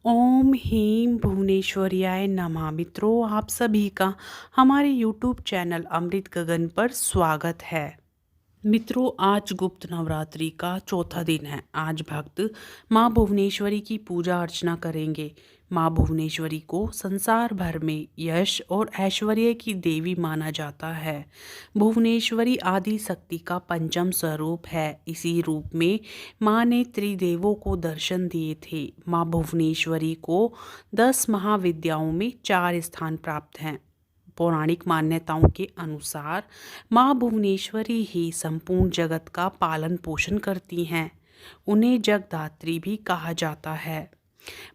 ओम ह्रीं भुवनेश्वरियाय नमः। मित्रों, आप सभी का हमारे YouTube चैनल अमृत गगन पर स्वागत है। मित्रों, आज गुप्त नवरात्रि का चौथा दिन है। आज भक्त माँ भुवनेश्वरी की पूजा अर्चना करेंगे। माँ भुवनेश्वरी को संसार भर में यश और ऐश्वर्य की देवी माना जाता है। भुवनेश्वरी आदि शक्ति का पंचम स्वरूप है। इसी रूप में माँ ने त्रिदेवों को दर्शन दिए थे। माँ भुवनेश्वरी को 10 महाविद्याओं में 4 स्थान प्राप्त हैं। पौराणिक मान्यताओं के अनुसार माँ भुवनेश्वरी ही संपूर्ण जगत का पालन पोषण करती हैं। उन्हें जगदात्री भी कहा जाता है।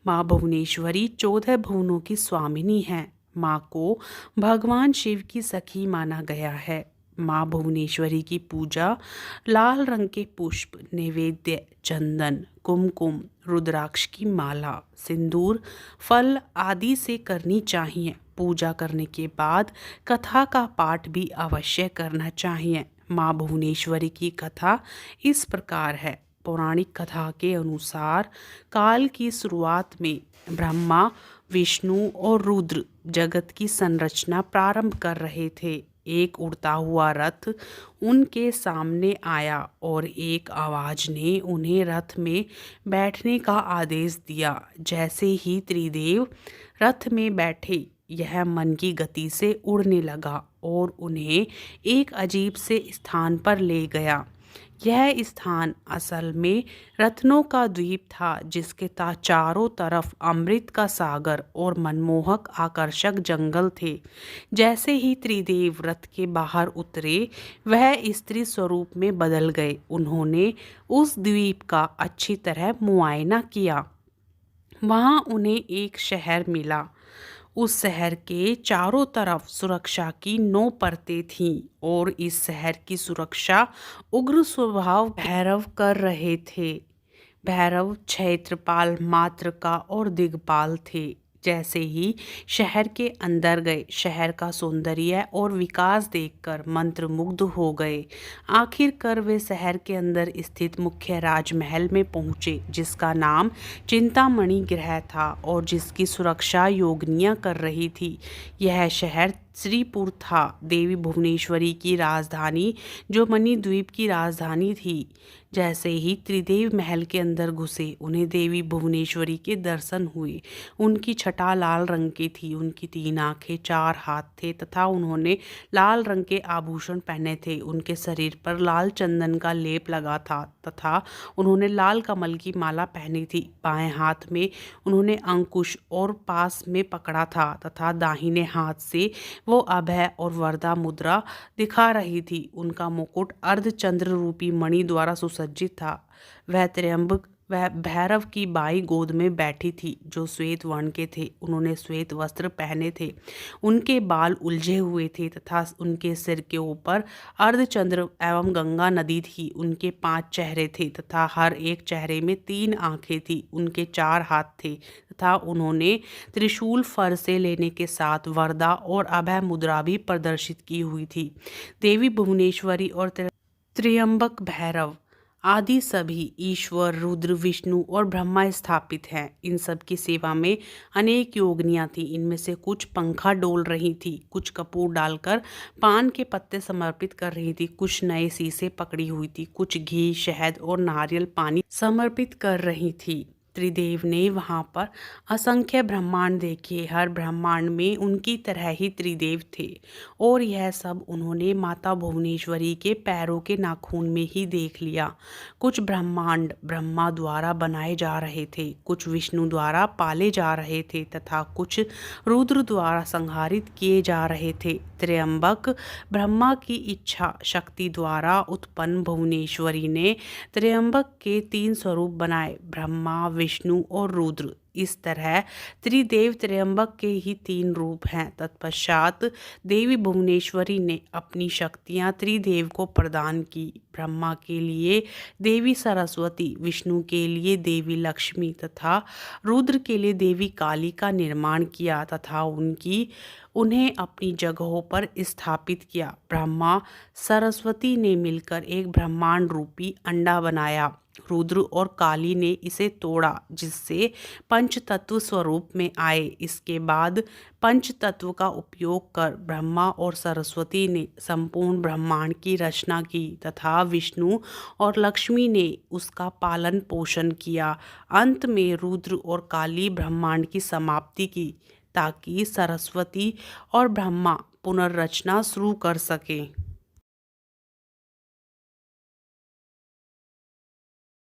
माँ भुवनेश्वरी 14 भुवनों की स्वामिनी हैं। माँ को भगवान शिव की सखी माना गया है। माँ भुवनेश्वरी की पूजा लाल रंग के पुष्प, नैवेद्य, चंदन, कुमकुम, रुद्राक्ष की माला, सिंदूर, फल आदि से करनी चाहिए। पूजा करने के बाद कथा का पाठ भी अवश्य करना चाहिए। माँ भुवनेश्वरी की कथा इस प्रकार है। पौराणिक कथा के अनुसार काल की शुरुआत में ब्रह्मा, विष्णु और रुद्र जगत की संरचना प्रारंभ कर रहे थे। एक उड़ता हुआ रथ उनके सामने आया और एक आवाज ने उन्हें रथ में बैठने का आदेश दिया। जैसे ही त्रिदेव रथ में बैठे, यह मन की गति से उड़ने लगा और उन्हें एक अजीब से स्थान पर ले गया। यह स्थान असल में रत्नों का द्वीप था, जिसके चारों तरफ अमृत का सागर और मनमोहक आकर्षक जंगल थे। जैसे ही त्रिदेव रथ के बाहर उतरे, वह स्त्री स्वरूप में बदल गए। उन्होंने उस द्वीप का अच्छी तरह मुआयना किया। वहां उन्हें एक शहर मिला। उस शहर के चारों तरफ सुरक्षा की 9 परतें थीं और इस शहर की सुरक्षा उग्र स्वभाव भैरव कर रहे थे। भैरव क्षेत्रपाल, मातृका और दिग्पाल थे। जैसे ही शहर के अंदर गए, शहर का सौंदर्य और विकास देखकर मंत्रमुग्ध हो गए। आखिरकार वे शहर के अंदर स्थित मुख्य राजमहल में पहुंचे, जिसका नाम चिंतामणि गृह था और जिसकी सुरक्षा योगिनियां कर रही थी। यह शहर श्रीपुर था, देवी भुवनेश्वरी की राजधानी, जो मणिद्वीप की राजधानी थी। जैसे ही त्रिदेव महल के अंदर घुसे, उन्हें देवी भुवनेश्वरी के दर्शन हुए। उनकी छटा लाल रंग की थी, उनकी 3 आंखें, 4 हाथ थे तथा उन्होंने लाल रंग के आभूषण पहने थे। उनके शरीर पर लाल चंदन का लेप लगा था तथा उन्होंने लाल कमल की माला पहनी थी। बाएं हाथ में उन्होंने अंकुश और पास में पकड़ा था तथा दाहिने हाथ से वो अभय और वरदा मुद्रा दिखा रही थी। उनका मुकुट अर्धचंद्र रूपी मणि द्वारा सुसज्जित था। वह भैरव की बाई गोद में बैठी थी, जो श्वेत वर्ण के थे। उन्होंने श्वेत वस्त्र पहने थे। उनके बाल उलझे हुए थे तथा उनके सिर के ऊपर अर्धचंद्र एवं गंगा नदी थी। उनके 5 चेहरे थे तथा हर एक चेहरे में 3 आंखें थी। उनके 4 हाथ थे तथा उन्होंने त्रिशूल फर से लेने के साथ वरदा और अभय मुद्रा भी प्रदर्शित की हुई थी। देवी भुवनेश्वरी और त्र्यंबक भैरव आदि सभी ईश्वर, रुद्र, विष्णु और ब्रह्मा स्थापित हैं। इन सब की सेवा में अनेक योगिनियां थीं। इनमें से कुछ पंखा डोल रही थी, कुछ कपूर डालकर पान के पत्ते समर्पित कर रही थी, कुछ नए शीशे पकड़ी हुई थी, कुछ घी, शहद और नारियल पानी समर्पित कर रही थी। त्रिदेव ने वहां पर असंख्य ब्रह्मांड देखे। हर ब्रह्मांड में उनकी तरह ही त्रिदेव थे और यह सब उन्होंने माता भुवनेश्वरी के पैरों के नाखून में ही देख लिया। कुछ ब्रह्मांड ब्रह्मा द्वारा बनाए जा रहे थे, कुछ विष्णु द्वारा पाले जा रहे थे तथा कुछ रुद्र द्वारा संहारित किए जा रहे थे। त्र्यंबक ब्रह्मा की इच्छा शक्ति द्वारा उत्पन्न भुवनेश्वरी ने त्र्यंबक के 3 स्वरूप बनाए, ब्रह्मा, विष्णु और रुद्र। इस तरह त्रिदेव त्र्यंबक के ही 3 रूप हैं। तत्पश्चात देवी भुवनेश्वरी ने अपनी शक्तियां त्रिदेव को प्रदान की। ब्रह्मा के लिए देवी सरस्वती, विष्णु के लिए देवी लक्ष्मी तथा रुद्र के लिए देवी काली का निर्माण किया तथा उन्हें अपनी जगहों पर स्थापित किया। ब्रह्मा सरस्वती ने मिलकर एक ब्रह्मांड रूपी अंडा बनाया रुद्र और काली ने इसे तोड़ा, जिससे पंचतत्व स्वरूप में आए। इसके बाद पंचतत्व का उपयोग कर ब्रह्मा और सरस्वती ने संपूर्ण ब्रह्मांड की रचना की तथा विष्णु और लक्ष्मी ने उसका पालन पोषण किया। अंत में रुद्र और काली ब्रह्मांड की समाप्ति की, ताकि सरस्वती और ब्रह्मा पुनर्रचना शुरू कर सकें।